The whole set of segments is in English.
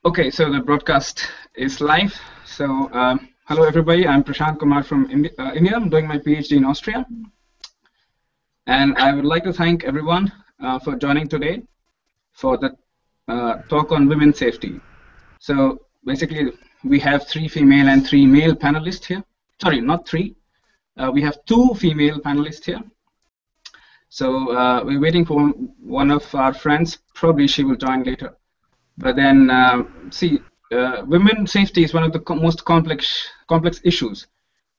Okay, so the broadcast is live. So, hello everybody. I'm Prashant Kumar from India. I'm doing my PhD in Austria, and I would like to thank everyone for joining today for the talk on women's safety. So, basically, we have 3 female and 3 male panelists here. Sorry, not 3. We have 2 female panelists here. So, we're waiting for one of our friends. Probably she will join later. But then, women's safety is one of the most complex issues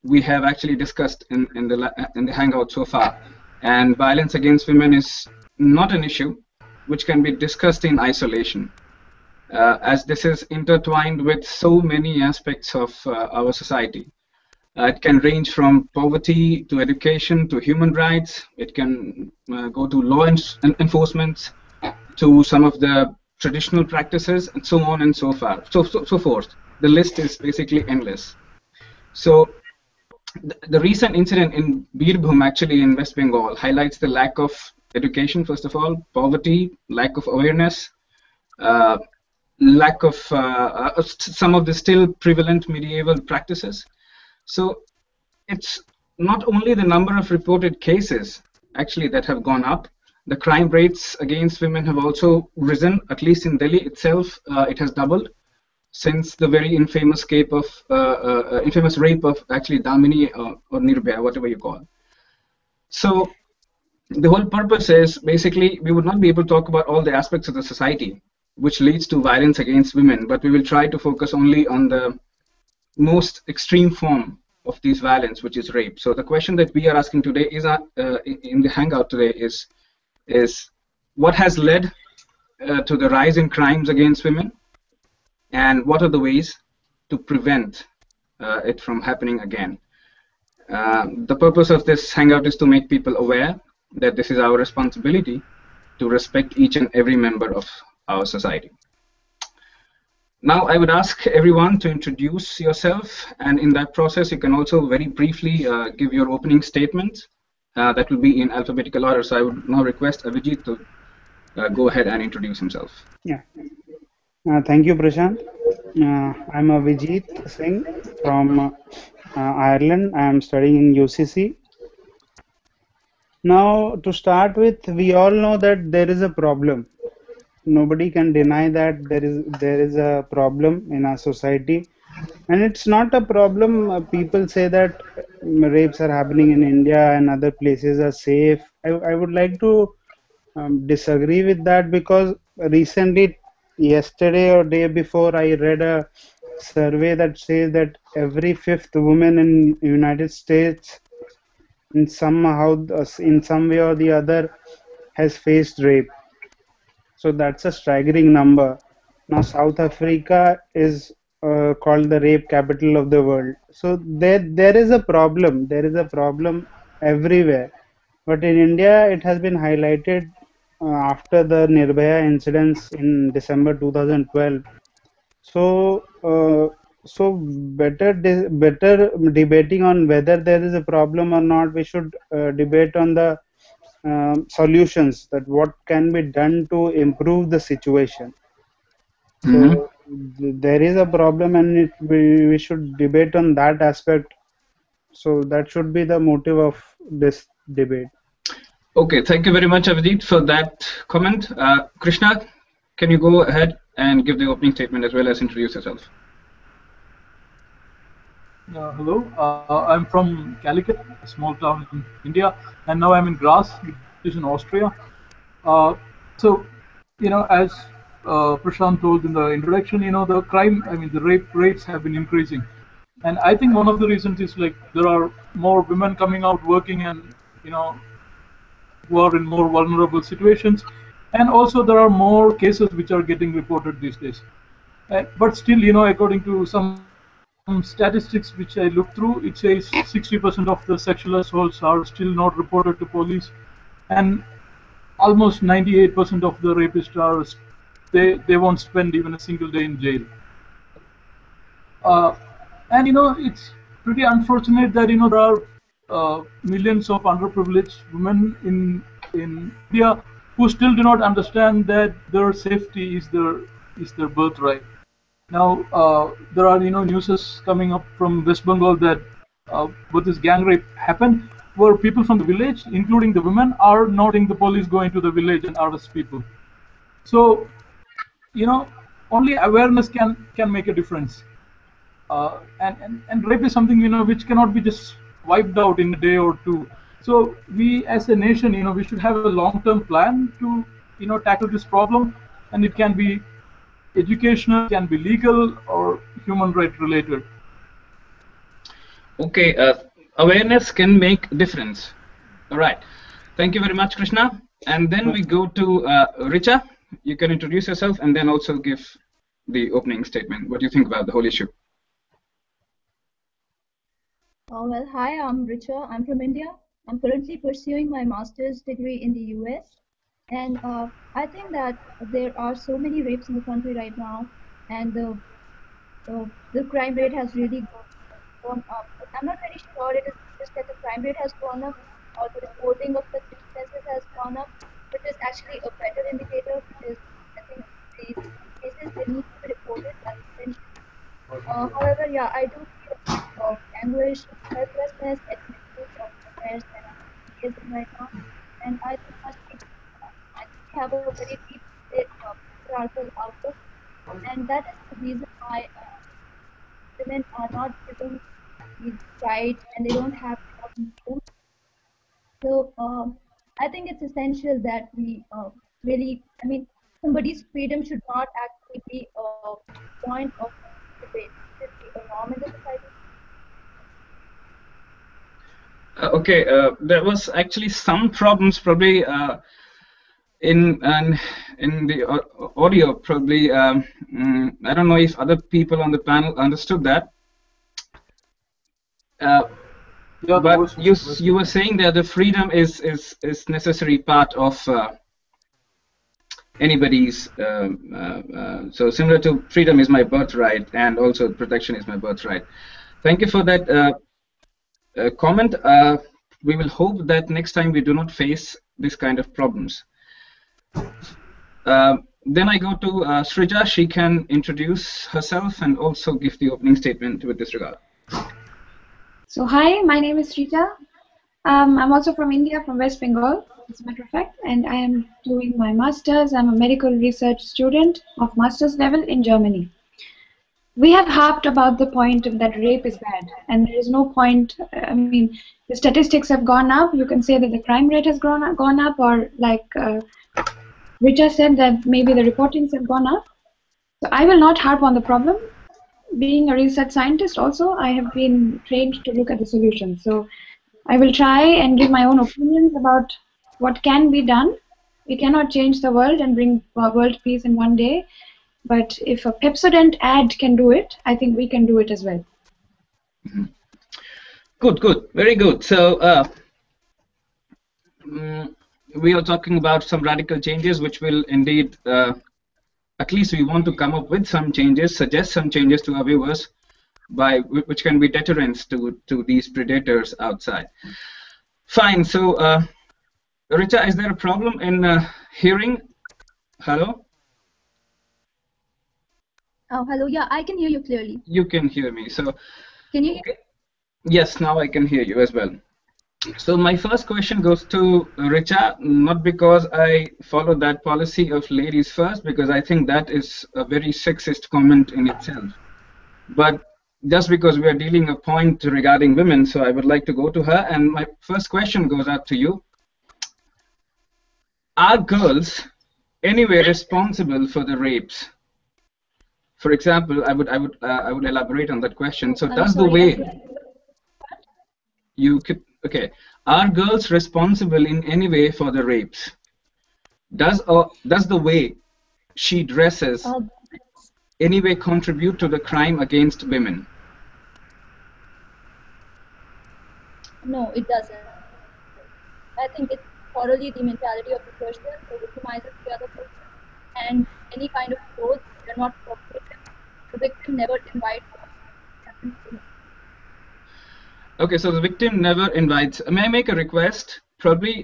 we have actually discussed in the hangout so far. And violence against women is not an issue which can be discussed in isolation, as this is intertwined with so many aspects of our society. It can range from poverty to education to human rights. It can go to law enforcement, to some of the traditional practices, and so on and so forth. The list is basically endless. So the recent incident in Birbhum, actually in West Bengal, highlights the lack of education, first of all, poverty, lack of awareness, lack of some of the still prevalent medieval practices. So it's not only the number of reported cases actually that have gone up. The crime rates against women have also risen, at least in Delhi itself. It has doubled since the very infamous rape of actually Damini or Nirbhaya, whatever you call it. So the whole purpose is basically we would not be able to talk about all the aspects of the society which leads to violence against women, but we will try to focus only on the most extreme form of this violence, which is rape. So the question that we are asking today is in the hangout today is what has led to the rise in crimes against women, and what are the ways to prevent it from happening again. The purpose of this hangout is to make people aware that this is our responsibility to respect each and every member of our society. Now I would ask everyone to introduce yourself, and in that process you can also very briefly give your opening statement. That will be in alphabetical order. So I would now request Avijit to go ahead and introduce himself. Yeah. Thank you, Prashant. I'm Avijit Singh from Ireland. I am studying in UCC. Now, to start with, we all know that there is a problem. Nobody can deny that there is a problem in our society. And it's not a problem. People say that rapes are happening in India and other places are safe. I would like to disagree with that, because recently, yesterday or day before, I read a survey that says that every 5th woman in United States, in some way or the other, has faced rape. So that's a staggering number. Now, South Africa is called the rape capital of the world. So there is a problem. There is a problem everywhere. But in India, it has been highlighted after the Nirbhaya incidents in December 2012. So better debating on whether there is a problem or not, we should debate on the solutions, that what can be done to improve the situation. So there is a problem, and we should debate on that aspect. So that should be the motive of this debate. Okay, thank you very much, Avijit, for that comment. Krishna, can you go ahead and give the opening statement as well as introduce yourself? Hello, I'm from Calicut, a small town in India, and now I'm in Graz, which is in Austria. So, as Prashant told in the introduction, the rape rates have been increasing. And I think one of the reasons is there are more women coming out working, and, who are in more vulnerable situations. And also there are more cases which are getting reported these days. But still, according to some statistics which I looked through, it says 60% of the sexual assaults are still not reported to police, and almost 98% of the rapists are they won't spend even a single day in jail. And it's pretty unfortunate that there are millions of underprivileged women in India who still do not understand that their safety is their birthright. Now there are news coming up from West Bengal that with this gang rape happened, where people from the village, including the women, are noting the police going to the village and arrest people. So only awareness can make a difference. And rape is something which cannot be just wiped out in a day or two. So we as a nation, we should have a long-term plan to tackle this problem, and it can be educational, can be legal, or human right related. Okay, awareness can make difference. All right, thank you very much, Krishna. And then we go to Richa. You can introduce yourself and then also give the opening statement. What do you think about the whole issue? Well, hi, I'm Richa. I'm from India. I'm currently pursuing my master's degree in the US. And I think that there are so many rapes in the country right now, and the crime rate has really gone up. But I'm not very sure it is just that the crime rate has gone up or the reporting of such instances has gone up, which is actually a better indicator, because I think these cases, they need to be reported as attention. However, yeah, I do feel of anguish, helplessness at the misuse of affairs that I'm engaged in right now. And I think I think we have a very deep patriarchal outlook, and that is the reason why women are not given these rights and they don't have enough freedom. So I think it's essential that we really, I mean, somebody's freedom should not actually be a point of debate. It should be a norm in the society. Okay, there was actually some problems probably in the audio. Probably I don't know if other people on the panel understood that. Yeah, but you were saying that the freedom is necessary part of anybody's. So similar to freedom is my birthright, and also protection is my birthright. Thank you for that comment. We will hope that next time we do not face this kind of problems. Then I go to Srija. She can introduce herself and also give the opening statement with this regard. So hi, my name is Srija. I'm also from India, from West Bengal, as a matter of fact, and I am doing my master's. I'm a medical research student of master's level in Germany. We have harped about the point that rape is bad, and there is no point. I mean, the statistics have gone up. You can say that the crime rate has gone up, or like Richa said, that maybe the reportings have gone up. So I will not harp on the problem. Being a research scientist also, I have been trained to look at the solution. So I will try and give my own opinions about what can be done. We cannot change the world and bring world peace in one day. But if a Pepsodent ad can do it, I think we can do it as well. Mm-hmm. Good, very good. So we are talking about some radical changes which will indeed at least we want to come up with some changes, suggest some changes to our viewers, which can be deterrents to these predators outside. Fine. So, Richa, is there a problem in hearing? Hello? Oh, hello. Yeah, I can hear you clearly. You can hear me. So, can you hear? Okay. Yes, now I can hear you as well. So my first question goes to Richa, not because I follow that policy of ladies first, because I think that is a very sexist comment in itself. But just because we are dealing a point regarding women, so I would like to go to her. And my first question goes out to you. Are girls anyway responsible for the rapes? For example, I would elaborate on that question. So does the way you could. Okay, are girls responsible in any way for the rapes? Does the way she dresses any way contribute to the crime against women? No, it doesn't. I think it's thoroughly the mentality of the person who victimizes the other person, and any kind of clothes they're not appropriate. The victim never invites them. Okay, so the victim never invites. May I make a request? Probably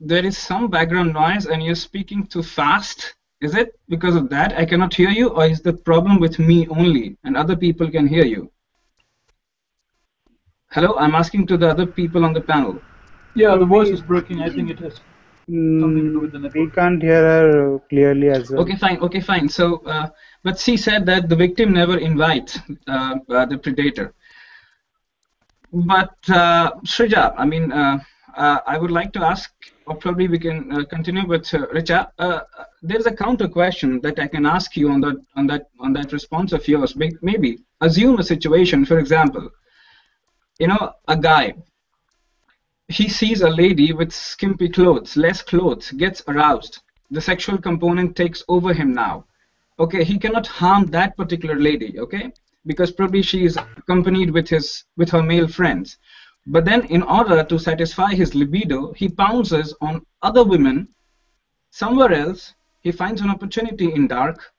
there is some background noise and you're speaking too fast. Is it because of that I cannot hear you, or is the problem with me only and other people can hear you? Hello, I'm asking to the other people on the panel. Yeah, the voice is breaking. I think it has something to do with the We network. can't hear her clearly as well. Okay, fine. So, but she said that the victim never invites the predator. But Shrija, I mean, I would like to ask, or probably we can continue with Richa. There's a counter question that I can ask you on that response of yours. Maybe assume a situation, for example, you know, a guy. He sees a lady with skimpy clothes, less clothes, gets aroused. The sexual component takes over him now. Okay, he cannot harm that particular lady, okay? Because probably she is accompanied with her male friends. But then in order to satisfy his libido, he pounces on other women somewhere else. He finds an opportunity in dark,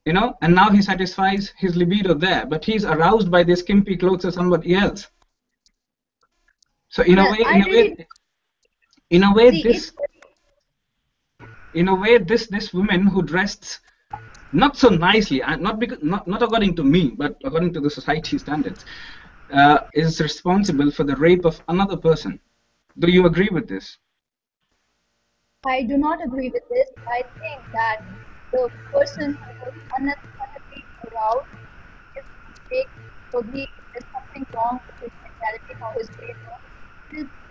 you know, and now he satisfies his libido there, but he's aroused by the skimpy clothes of somebody else. So in Well, a way, see, this woman who dressed not so nicely, not according to me, but according to the society standards, is responsible for the rape of another person. Do you agree with this? I do not agree with this. I think that the person who is unnecessarily aroused is fake. Probably there's something wrong with his mentality, how his brain works.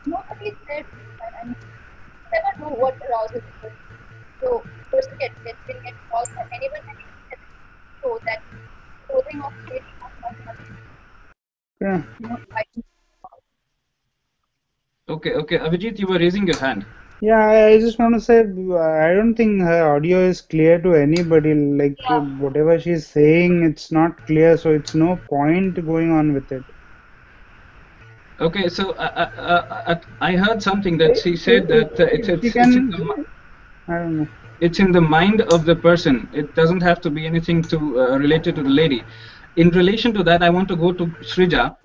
Nobody said, and you never know what arouses a person. So, person will get aroused by anyone, and so that clothing of lady has not Yeah. Okay, Avijit, you were raising your hand. Yeah, I just want to say, I don't think her audio is clear to anybody. Like, whatever she's saying, it's not clear, so it's no point going on with it. Okay, so I heard something that she said that it's in the mind of the person. It doesn't have to be anything related to the lady. In relation to that, I want to go to Shrija.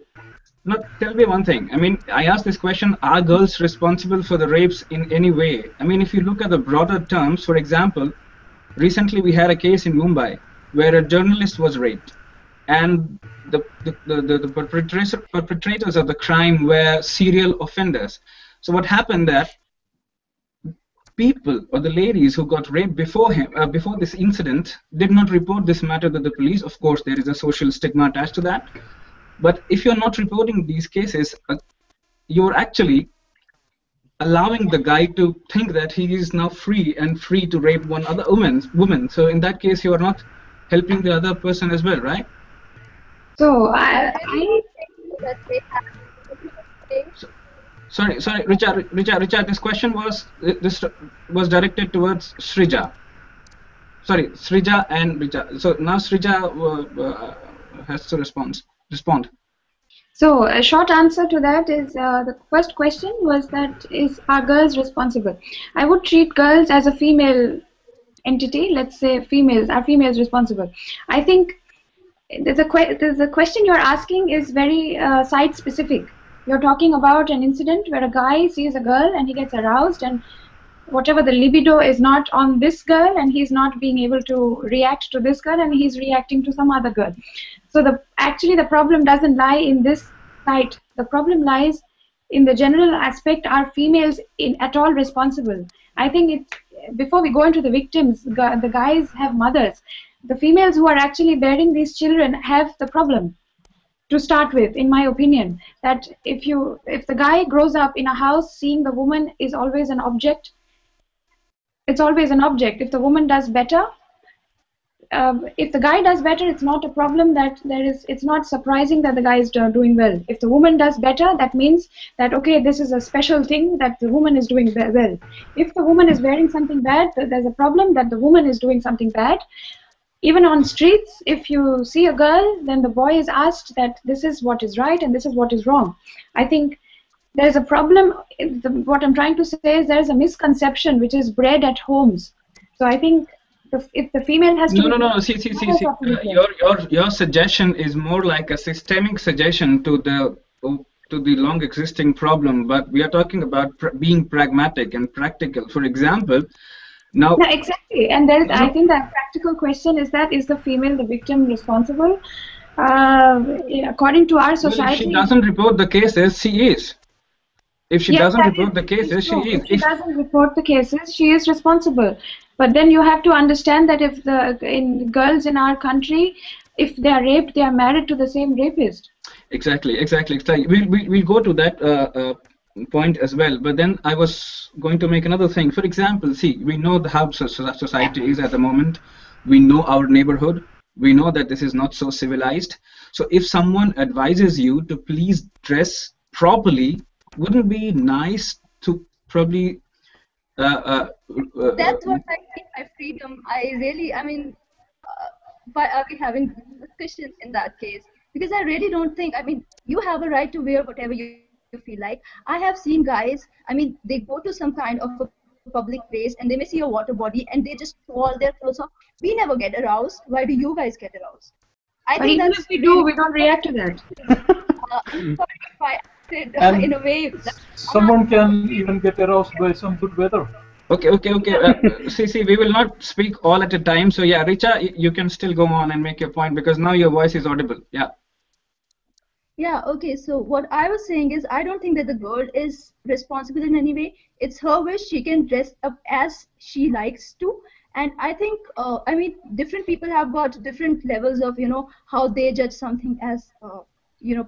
Now, tell me one thing. I mean, I asked this question, are girls responsible for the rapes in any way? I mean, if you look at the broader terms, for example, recently we had a case in Mumbai where a journalist was raped, and the perpetrators of the crime were serial offenders. So what happened that people, or the ladies who got raped before this incident, did not report this matter to the police. Of course, there is a social stigma attached to that. But if you're not reporting these cases, you're actually allowing the guy to think that he is now free to rape one other woman. So in that case, you are not helping the other person as well, right? So Sorry, Richa. This question was directed towards Shrija. Sorry, Shrija and Richa. So now Shrija has to respond. So a short answer to that is the first question was that are girls responsible? I would treat girls as a female entity. Let's say are females responsible? I think the question you're asking is very site specific. You're talking about an incident where a guy sees a girl and he gets aroused, and whatever the libido is not on this girl, and he's not being able to react to this girl, and he's reacting to some other girl. So actually the problem doesn't lie in this site. The problem lies in the general aspect. Are females at all responsible? I think before we go into the victims, the guys have mothers. The females who are actually bearing these children have the problem to start with, in my opinion. That if the guy grows up in a house seeing the woman is always an object, it's always an object. If the woman does better, if the guy does better, it's not a problem. It's not surprising that the guy is doing well. If the woman does better, that means that, okay, this is a special thing that the woman is doing well. If the woman is wearing something bad, there's a problem that the woman is doing something bad. Even on streets, if you see a girl, then the boy is asked that this is what is right and this is what is wrong. I think there's a problem. What I'm trying to say is there's a misconception which is bred at homes. So I think if the female has to no. See. Your suggestion is more like a systemic suggestion to the long existing problem. But we are talking about being pragmatic and practical. For example, Now, No, exactly. And there is, I think the practical question is that is the female, the victim, responsible? According to our well, if she society, doesn't report the cases, she is. If she yes, doesn't that report the is cases, she true. is. If she doesn't report the cases, she is responsible. But then you have to understand that if the girls in our country, if they are raped, they are married to the same rapist. Exactly. We'll go to that point as well. But then I was going to make another thing. For example, see, we know how society is at the moment. We know our neighborhood. We know that this is not so civilized. So if someone advises you to please dress properly, wouldn't it be nice to probably That's what I mean by freedom. I mean, why are we having discussions in that case? Because I really don't think, I mean, you have a right to wear whatever you feel like. I have seen guys, I mean, they go to some kind of a public place and they may see a water body and they just throw all their clothes off. We never get aroused. Why do you guys get aroused? I think But even that's if we really, do, we don't react to that. I'm sorry if I acted And in a way that someone can even get aroused by some good weather. Okay. See, we will not speak all at a time. So yeah, Richa, you can still go on and make your point because now your voice is audible. Yeah. Yeah, okay. So what I was saying is, I don't think that the girl is responsible in any way. It's her wish. She can dress up as she likes to. And I think, I mean, different people have got different levels of, how they judge something as,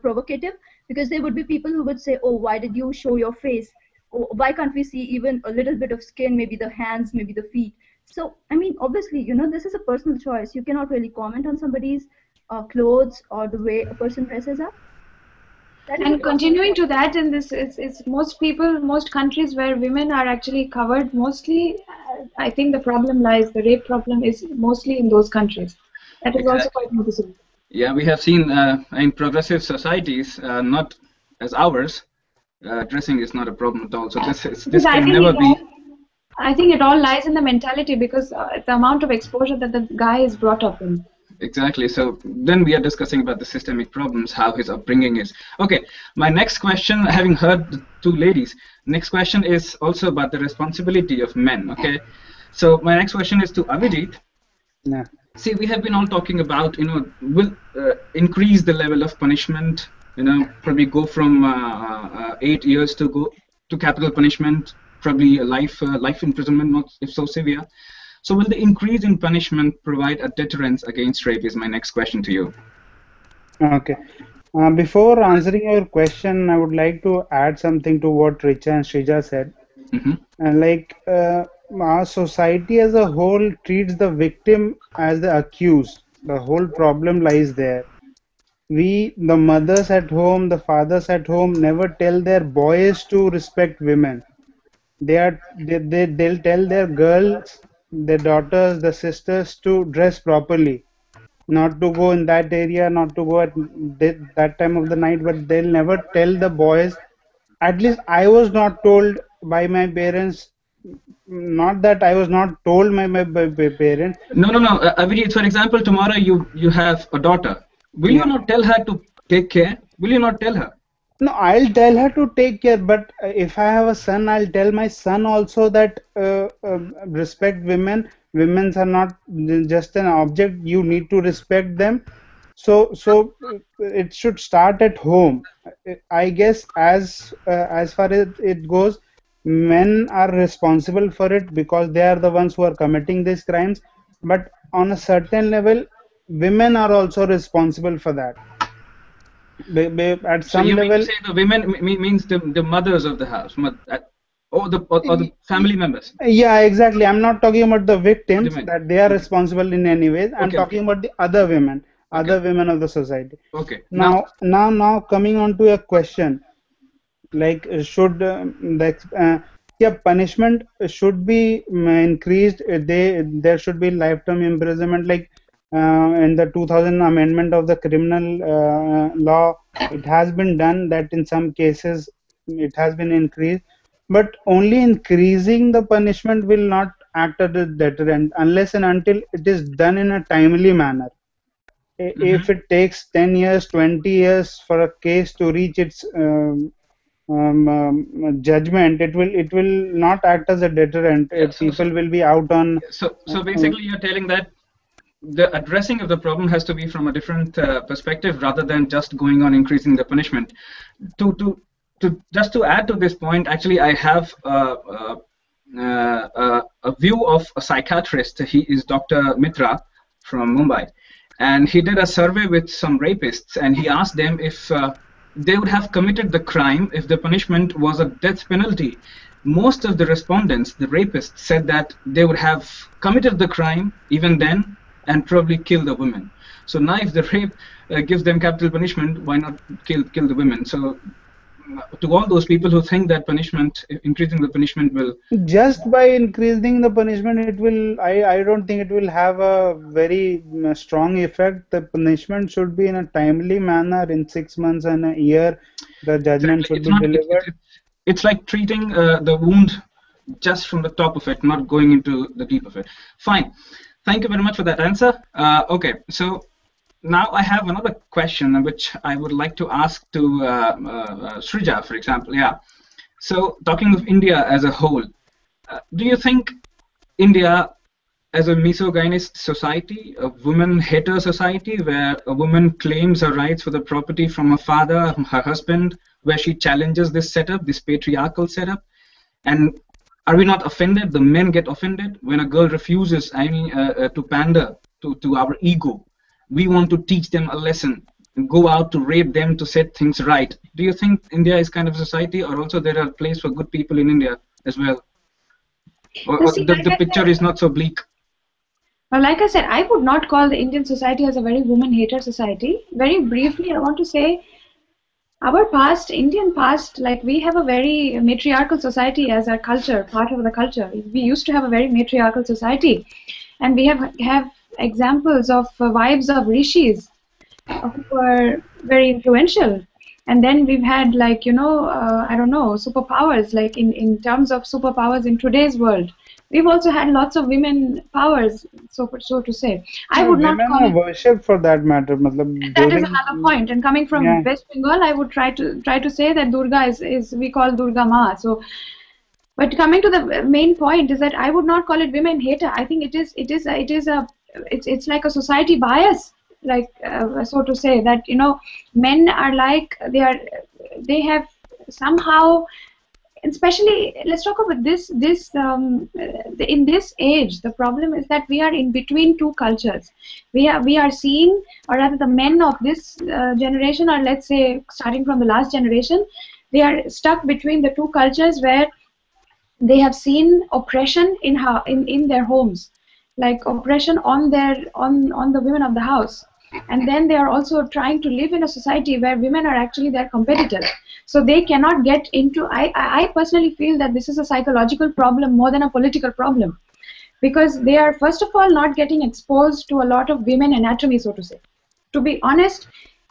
provocative. Because there would be people who would say, oh, why did you show your face? Oh, why can't we see even a little bit of skin, maybe the hands, maybe the feet? So, I mean, obviously, this is a personal choice. You cannot really comment on somebody's clothes or the way a person dresses up. That is a And personal continuing choice. to that, in this, it's most countries where women are actually covered mostly. I think the problem lies, the rape problem is mostly in those countries. That is also Exactly. quite noticeable. Yeah, we have seen in progressive societies, not as ours, dressing is not a problem at all. So Because this can never be. I think it all lies in the mentality because the amount of exposure that the guy is brought up in. Exactly. So then we are discussing about the systemic problems, how his upbringing is. Okay, my next question, having heard the two ladies, next question is also about the responsibility of men. Okay, so my next question is to Abhijit. Yeah. See, we have been all talking about, will increase the level of punishment, probably go from 8 years to go to capital punishment, probably a life imprisonment, not if so severe. So will the increase in punishment provide a deterrence against rape is my next question to you. Okay. Before answering your question, I would like to add something to what Richa and Shrija said. Our society as a whole treats the victim as the accused. The whole problem lies there. The mothers at home, the fathers at home never tell their boys to respect women. They'll tell their girls, their daughters, the sisters to dress properly, not to go in that area, not to go at that time of the night, but they'll never tell the boys. At least I was not told by my parents, not that I was not told by parents. No. Abhijit, for example, tomorrow you have a daughter. Will you Yeah. not tell her to take care? Will you not tell her? No, I'll tell her to take care, but if I have a son, I'll tell my son also that respect women. Women's are not just an object. You need to respect them. So it should start at home. I guess as far as it goes, men are responsible for it because they are the ones who are committing these crimes. But on a certain level, women are also responsible for that. At So some you mean to level, say the women means the mothers of the house, or the family members? yeah, exactly. I'm not talking about the victims Women. that they are Okay. responsible in any ways. I'm Okay. talking about the other women, Okay. other women of the society. Okay. Now, coming on to your question, like should yeah, punishment should be increased. There should be lifetime imprisonment, like in the 2000 amendment of the criminal law. It has been done that in some cases it has been increased, but only increasing the punishment will not act as a deterrent unless and until it is done in a timely manner. If it takes 10 years, 20 years for a case to reach its judgment, it will not act as a deterrent. Yeah, People will be out on. So basically, you're telling that the addressing of the problem has to be from a different perspective rather than just going on increasing the punishment. Just to add to this point, actually, I have a view of a psychiatrist. He is Dr. Mitra from Mumbai, and he did a survey with some rapists, and he asked them if they would have committed the crime if the punishment was a death penalty. Most of the respondents, the rapists, said that they would have committed the crime even then and probably kill the women. So now if the rape gives them capital punishment, why not kill the women? So to all those people who think that punishment, increasing the punishment will... Just by increasing the punishment, it will, I don't think it will have a very strong effect. The punishment should be in a timely manner. In 6 months and a year, the judgment should be delivered. It's like treating the wound just from the top of it, not going into the deep of it. Fine. Thank you very much for that answer. Okay, so now I have another question which I would like to ask to Srija, for example. Yeah. So talking of India as a whole, do you think India as a misogynist society, a woman-hater society, where a woman claims her rights for the property from her father, her husband, where she challenges this setup, this patriarchal setup, and are we not offended? The men get offended when a girl refuses, to pander to our ego. We want to teach them a lesson, and go out to rape them to set things right. Do you think India is kind of a society, or also there are places for good people in India as well? Or the picture is not so bleak? Well, like I said, I would not call the Indian society as a very woman-hater society. Very briefly, I want to say our past, Indian past, like we have a very matriarchal society as our culture, part of the culture. We used to have a very matriarchal society, and we have examples of wives of rishis who were very influential. And then we've had, like, I don't know, superpowers, like in terms of superpowers in today's world. We've also had lots of women powers, so to say. I would not call it worship for that matter. That is another point. And coming from West Bengal, I would try to say that Durga is we call Durga Ma. So, but coming to the main point is that I would not call it women hater. I think it's like a society bias, like so to say, that men are like they have somehow. Especially, let's talk about this in this age. The problem is that we are in between two cultures. We are seeing, or rather the men of this generation, or let's say starting from the last generation, they are stuck between the two cultures where they have seen oppression in their homes, like oppression on the women of the house. And then they are also trying to live in a society where women are actually their competitors. So they cannot get into, I personally feel that this is a psychological problem more than a political problem. Because they are, first of all, not getting exposed to a lot of women anatomy, so to say. To be honest,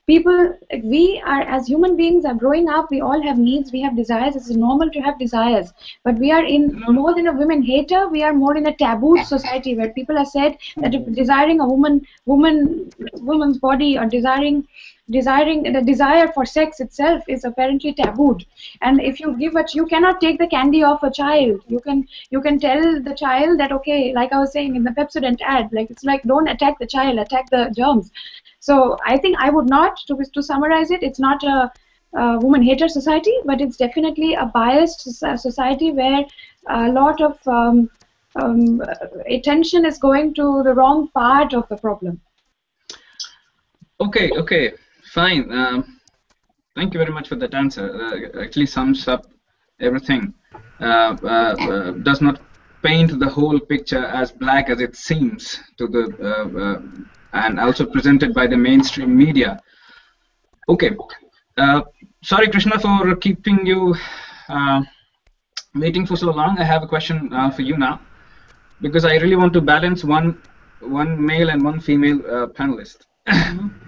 people, we are, as human beings, are growing up, we all have needs, we have desires, it's normal to have desires. But we are in more than a women hater, we are more in a tabooed society where people are said that if desiring a woman's body, or desiring the desire for sex itself is apparently tabooed. And if you you cannot take the candy off a child. You can tell the child that, okay, like I was saying in the Pepsodent ad, like it's like, don't attack the child, attack the germs. So I think I would not, to summarize it, it's not a woman hater society, but it's definitely a biased society where a lot of attention is going to the wrong part of the problem. Okay, fine. Thank you very much for that answer. Actually sums up everything. Does not paint the whole picture as black as it seems to the and also presented by the mainstream media. Okay. Sorry, Krishna, for keeping you waiting for so long. I have a question for you now, because I really want to balance one male and one female panelist.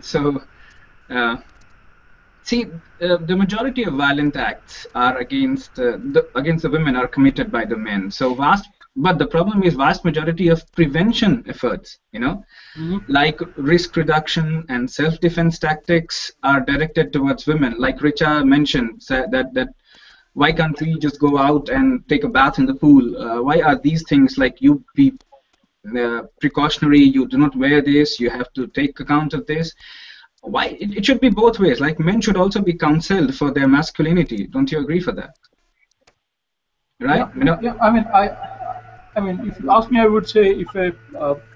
So, see, the majority of violent acts are against the women are committed by the men. So but the problem is vast majority of prevention efforts, like risk reduction and self-defense tactics are directed towards women. Like Richa mentioned, that why can't we just go out and take a bath in the pool? Why are these things like you be precautionary, you do not wear this, you have to take account of this? Why it should be both ways. Like men should also be counseled for their masculinity. Don't you agree for that? Right? Yeah. I mean, if you ask me, I would say if a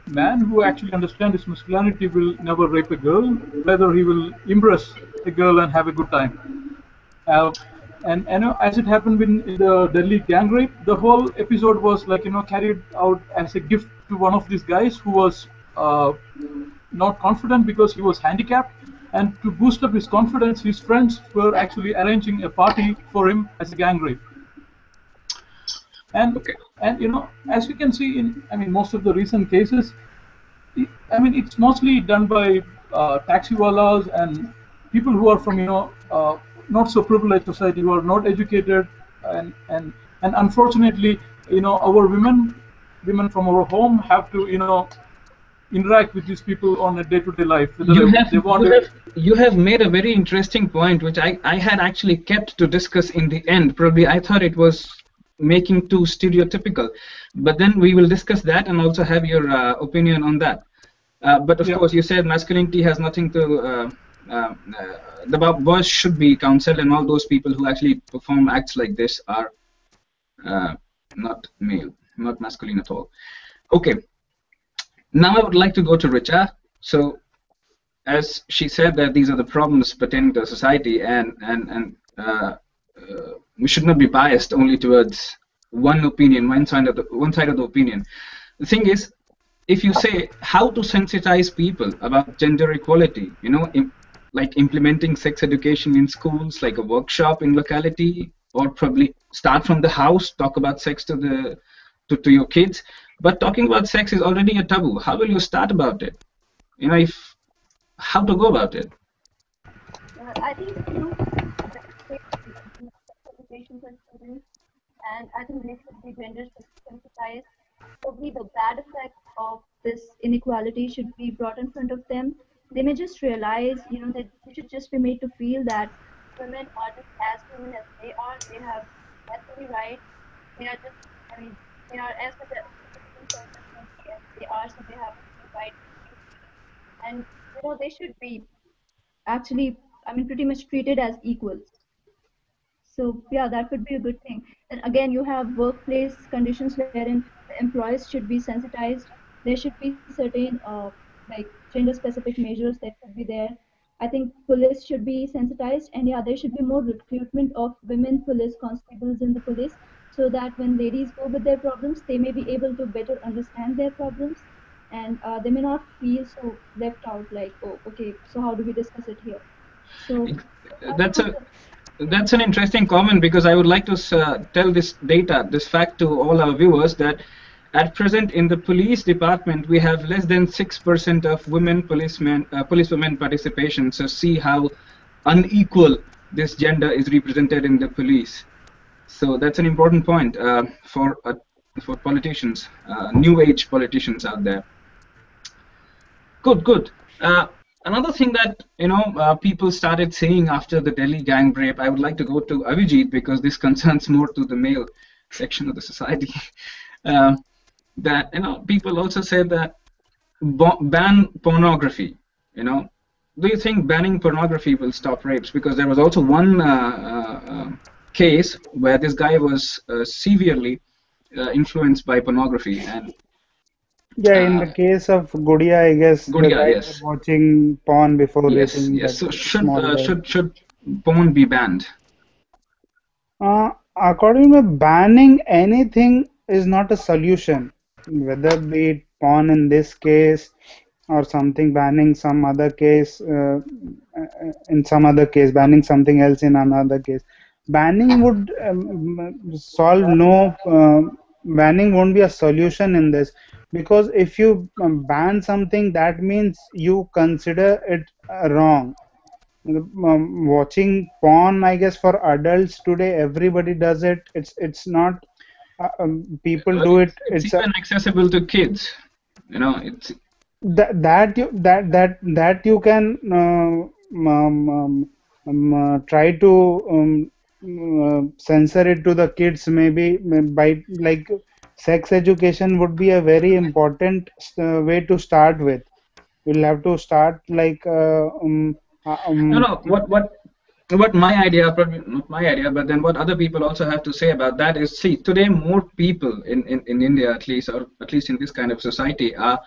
man who actually understands his masculinity will never rape a girl, rather he will impress a girl and have a good time. And as it happened in the Delhi gang rape, the whole episode was like carried out as a gift to one of these guys who was not confident because he was handicapped, and to boost up his confidence, his friends were actually arranging a party for him as a gang rape. And as you can see in most of the recent cases, it's mostly done by taxiwalas and people who are from not so privileged society, who are not educated, and unfortunately our women from our home have to interact with these people on a day-to-day life. You have made a very interesting point, which I had actually kept to discuss in the end. Probably I thought it was making too stereotypical, but then we will discuss that and also have your opinion on that. But of course, you said masculinity has nothing to. The boys should be counseled, and all those people who actually perform acts like this are not male, not masculine at all. Okay. Now I would like to go to Richa. So, as she said that these are the problems pertaining to society, and we should not be biased only towards one opinion, one side of the opinion. The thing is, if you say how to sensitize people about gender equality, like implementing sex education in schools, like a workshop in locality, or probably start from the house, talk about sex to your kids. But talking about sex is already a taboo. How will you start about it? How to go about it? I think education for students, and I think they should be gender sensitized. Probably the bad effects of this inequality should be brought in front of them. They may just realize, that they should just be made to feel that women are just as women as they are. They have equally right. They are just, they are as much as they are, so they have the right. And they should be actually, pretty much treated as equals. So yeah, that would be a good thing. And again, you have workplace conditions wherein the employees should be sensitized. There should be certain like gender-specific measures that should be there. I think police should be sensitized, and yeah, there should be more recruitment of women police constables in the police, so that when ladies go with their problems, they may be able to better understand their problems, and they may not feel so left out. Like, oh, okay, so how do we discuss it here? So that's an interesting comment, because I would like to tell this fact to all our viewers, that at present in the police department we have less than 6% of policewomen participation. So see how unequal this gender is represented in the police. So that's an important point for politicians, new age politicians out there. Good. Another thing that people started saying after the Delhi gang rape, I would like to go to Avijit, because this concerns more to the male section of the society. That people also said that ban pornography. Do you think banning pornography will stop rapes? Because there was also one case where this guy was severely influenced by pornography, and in the case of Gudia, I guess yes, watching porn before raping. Yes. So should porn be banned? According to me, banning anything is not a solution. Whether be it porn in this case or something, banning some other case in some other case, banning something else in another case. Banning would solve banning won't be a solution in this, because if you ban something, that means you consider it wrong. Watching porn, I guess for adults today, everybody does it. It's not people do it. It's even accessible to kids. It's that you can try to censor it to the kids, maybe by like sex education would be a very important way to start with. We'll have to start like No, what my idea, probably not my idea, but then what other people also have to say about that is, see, today more people in India, at least, or at least in this kind of society, are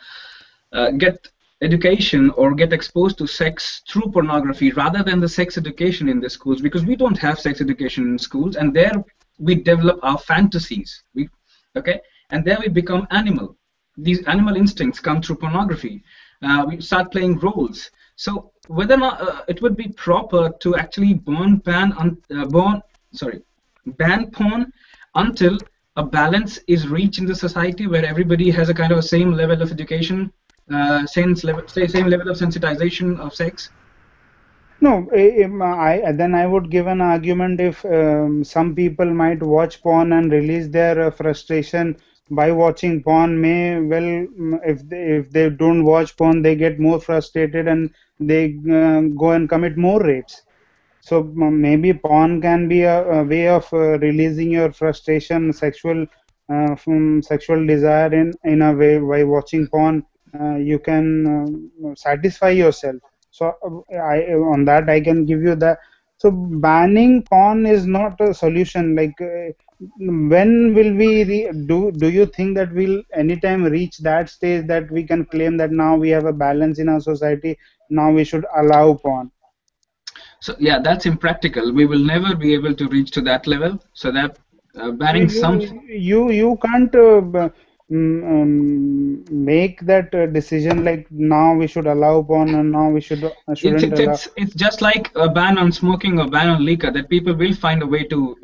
get education or get exposed to sex through pornography rather than the sex education in the schools, because we don't have sex education in schools, and there we develop our fantasies. Okay, and there we become animal. These animal instincts come through pornography. We start playing roles. So whether or not it would be proper to actually ban porn until a balance is reached in the society where everybody has a kind of a same level of education, same level of sensitization of sex. No, then I would give an argument if some people might watch porn and release their frustration by watching porn. May well, if they don't watch porn, they get more frustrated and they go and commit more rapes. So maybe porn can be a way of releasing your frustration, from sexual desire in a way. By watching porn, you can satisfy yourself. So on that I can give you that. So banning porn is not a solution. Like when will we do you think that we'll anytime reach that stage that we can claim that now we have a balance in our society, now we should allow porn? So yeah, that's impractical. We will never be able to reach to that level. So that banning you can't make that decision like now we should allow porn and now we shouldn't allow. It's just like a ban on smoking or ban on liquor, that people will find a way to.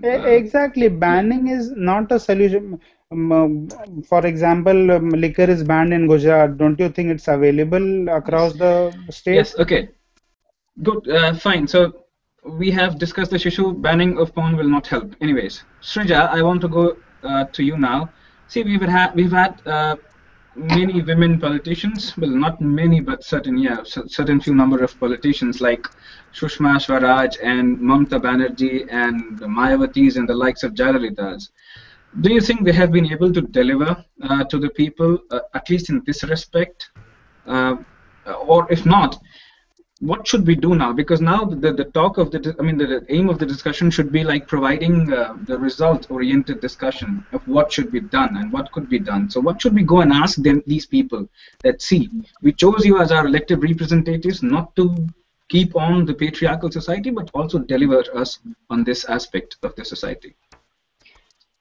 Exactly, banning is not a solution. For example, liquor is banned in Gujarat. Don't you think it's available across the state? Yes. Okay. Good. Fine. So we have discussed this issue. Banning of porn will not help. Anyways, Srija, I want to go to you now. See, we've had many women politicians. Well, not many, but certain few number of politicians like Sushma Swaraj and Mamata Banerjee and the Mayavatis and the likes of Jayalalitha's. Do you think they have been able to deliver to the people, at least in this respect? Or if not, what should we do now? Because now the talk of the aim of the discussion should be like providing the result-oriented discussion of what should be done and what could be done. So what should we go and ask these people that, see, we chose you as our elected representatives not to keep on the patriarchal society, but also deliver us on this aspect of the society?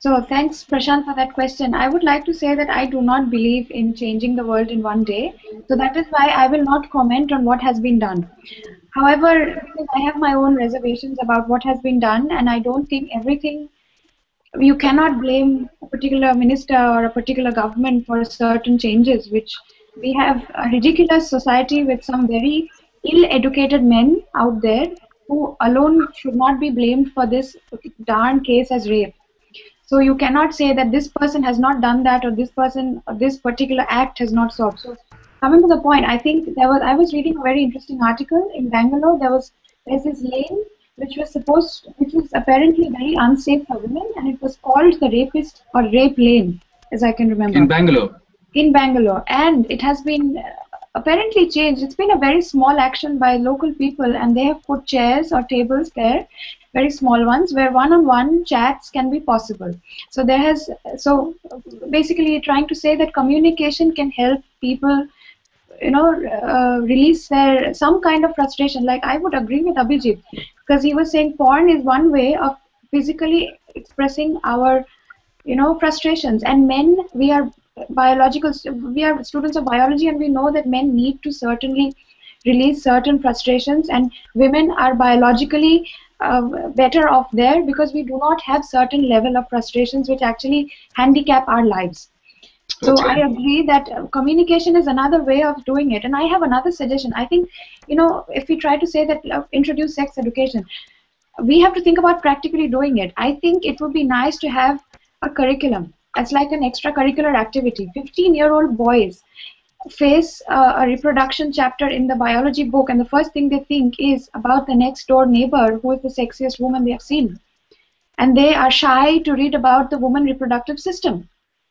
So thanks, Prashant, for that question. I would like to say that I do not believe in changing the world in one day. So that is why I will not comment on what has been done. However, I have my own reservations about what has been done, and I don't think everything, you cannot blame a particular minister or a particular government for certain changes, which we have a ridiculous society with some very ill-educated men out there who alone should not be blamed for this darn case as rape. So you cannot say that this person has not done that, or this person, or this particular act has not solved. So coming to the point, I think I was reading a very interesting article in Bangalore. There's this lane which was apparently very unsafe for women, and it was called the rapist or rape lane, as I can remember. In Bangalore. In Bangalore, and it has been apparently changed. It's been a very small action by local people, and they have put chairs or tables there, very small ones, where one-on-one chats can be possible. So basically trying to say that communication can help people, release some kind of frustration. Like, I would agree with Abhijit, because he was saying porn is one way of physically expressing our, frustrations. And men, we are students of biology, and we know that men need to certainly release certain frustrations, and women are biologically better off there because we do not have certain level of frustrations which actually handicap our lives. So I agree that communication is another way of doing it. And I have another suggestion. I think, if we try to say that introduce sex education, we have to think about practically doing it. I think it would be nice to have a curriculum as like an extracurricular activity. 15-year-old boys face a reproduction chapter in the biology book, and the first thing they think is about the next door neighbor who is the sexiest woman they have seen. And they are shy to read about the woman reproductive system,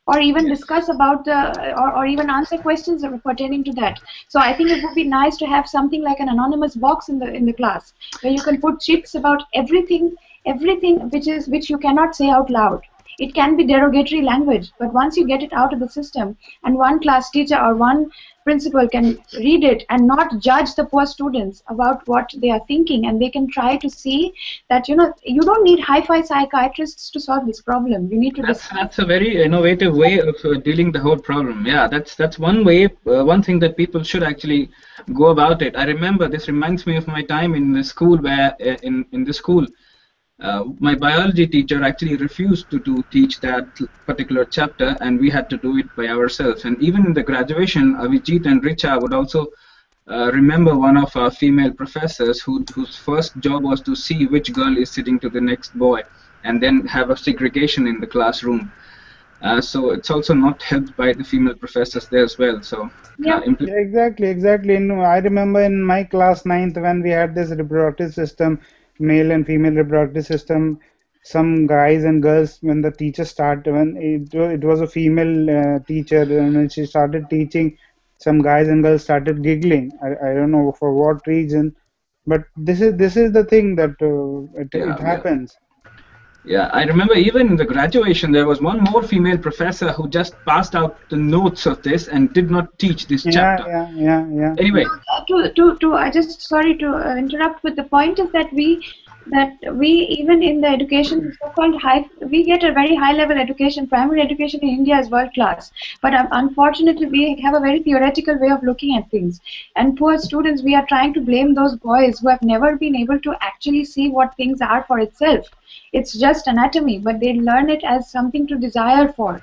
or even discuss about or even answer questions pertaining to that. So I think it would be nice to have something like an anonymous box in the class where you can put chips about everything which you cannot say out loud. It can be derogatory language, but once you get it out of the system, and one class teacher or one principal can read it and not judge the poor students about what they are thinking, and they can try to see that, you know, you don't need hi-fi psychiatrists to solve this problem. You need to that's a very innovative way of dealing the whole problem. Yeah, that's one way, one thing that people should actually go about it. I remember, this reminds me of my time in the school where in the school my biology teacher actually refused to teach that particular chapter, and we had to do it by ourselves. And even in the graduation, Avijit and Richa would also remember one of our female professors whose first job was to see which girl is sitting to the next boy, and then have a segregation in the classroom. So it's also not helped by the female professors there as well. So yeah, exactly. No, I remember in my class 9th when we had this reproductive system, male and female reproductive system, some guys and girls, when the teacher started, when it was a female teacher, and when she started teaching, some guys and girls started giggling. I don't know for what reason, but this is the thing that it happens. Yeah, I remember even in the graduation there was one more female professor who just passed out the notes of this and did not teach this chapter. Yeah. Anyway, I just, sorry to interrupt, but the point is that we even in the education, so-called we get a very high-level education. Primary education in India is world class, but unfortunately we have a very theoretical way of looking at things. And poor students, we are trying to blame those boys who have never been able to actually see what things are for itself. It's just anatomy, but they learn it as something to desire for.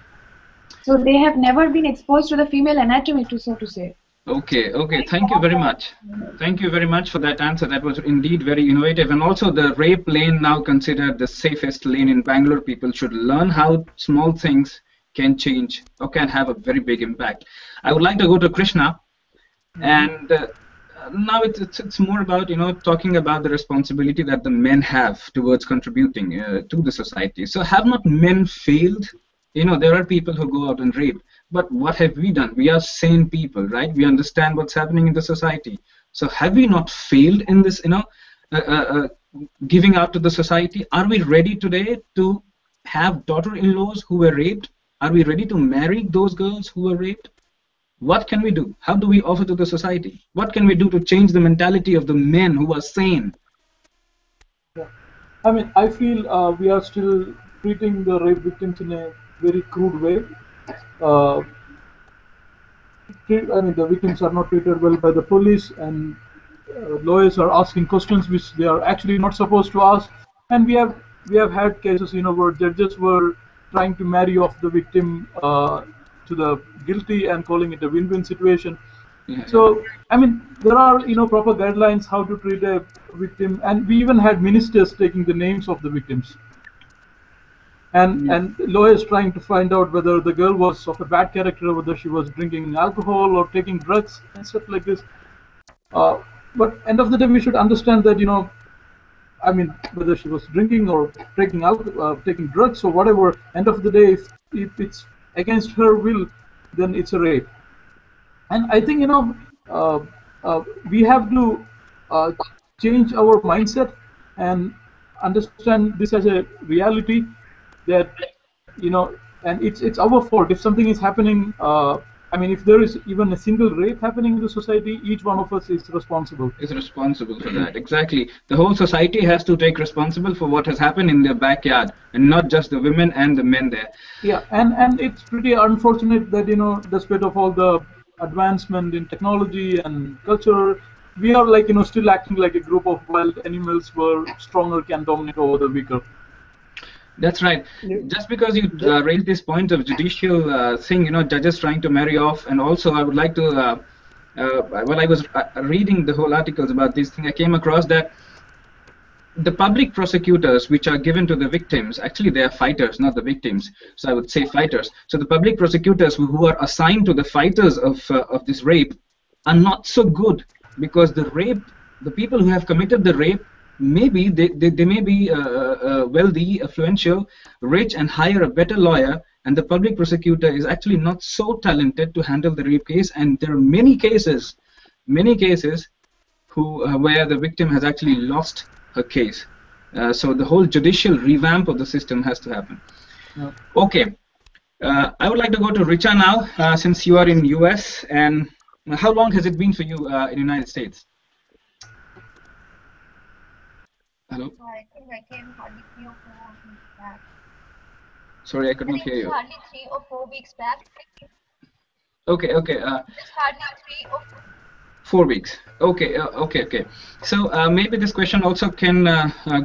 So they have never been exposed to the female anatomy, so to say. Okay. Thank you very much. Thank you very much for that answer. That was indeed very innovative. And also the rape lane, now considered the safest lane in Bangalore. People should learn how small things can change or can have a very big impact. I would like to go to Krishna, and now it's more about, you know, talking about the responsibility that the men have towards contributing to the society. So have not men failed? You know, there are people who go out and rape, but what have we done? We are sane people, right? We understand what's happening in the society. So have we not failed in this, you know, giving out to the society? Are we ready today to have daughter-in-laws who were raped? Are we ready to marry those girls who were raped? What can we do? How do we offer to the society? What can we do to change the mentality of the men who are sane? Yeah. I mean, I feel we are still treating the rape victims in a very crude way. I mean, the victims are not treated well by the police, and lawyers are asking questions which they are actually not supposed to ask. And we have had cases, you know, where judges were trying to marry off the victim to the guilty and calling it a win-win situation. Yeah. So, I mean, there are, you know, proper guidelines how to treat a victim, and we even had ministers taking the names of the victims. And lawyers trying to find out whether the girl was of a bad character, whether she was drinking alcohol or taking drugs and stuff like this. But end of the day, we should understand that, you know, I mean, whether she was drinking or taking alcohol, taking drugs or whatever, end of the day, if it's against her will, then it's a rape. And I think, you know, we have to change our mindset and understand this as a reality, that, you know, and it's our fault if something is happening. I mean, if there is even a single rape happening in the society, each one of us is responsible. Is responsible for that. Exactly. The whole society has to take responsible for what has happened in their backyard, and not just the women and the men there. Yeah, and it's pretty unfortunate that, you know, despite of all the advancement in technology and culture, we are, like, you know, still acting like a group of wild animals where stronger can dominate over the weaker. That's right. Just because you raised this point of judicial thing, you know, judges trying to marry off, and also I would like to, while I was reading the whole articles about this thing, I came across that the public prosecutors which are given to the victims, actually they are fighters, not the victims. So I would say fighters. So the public prosecutors who are assigned to the fighters of this rape are not so good, because the people who have committed the rape, maybe they may be wealthy, affluential, rich, and hire a better lawyer, and the public prosecutor is actually not so talented to handle the rape case. And there are many cases where the victim has actually lost her case. So the whole judicial revamp of the system has to happen. Yeah. Okay, I would like to go to Richa now, since you are in US, and how long has it been for you in the United States? Hello? So I think I came hardly 3 or 4 weeks back. Sorry, I could not hear you. Hardly 3 or 4 weeks back. Okay. Just hardly 3 or 4 weeks. Okay. So maybe this question also can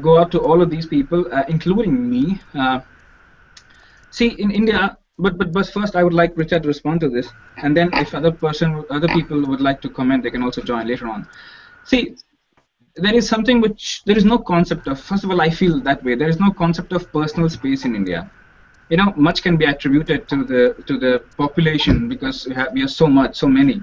go out to all of these people, including me. See, in India, but first I would like Richard to respond to this, and then if other people would like to comment, they can also join later on. See, there is something which there is no concept of. First of all, I feel that way. There is no concept of personal space in India. You know, much can be attributed to the population, because we are so many.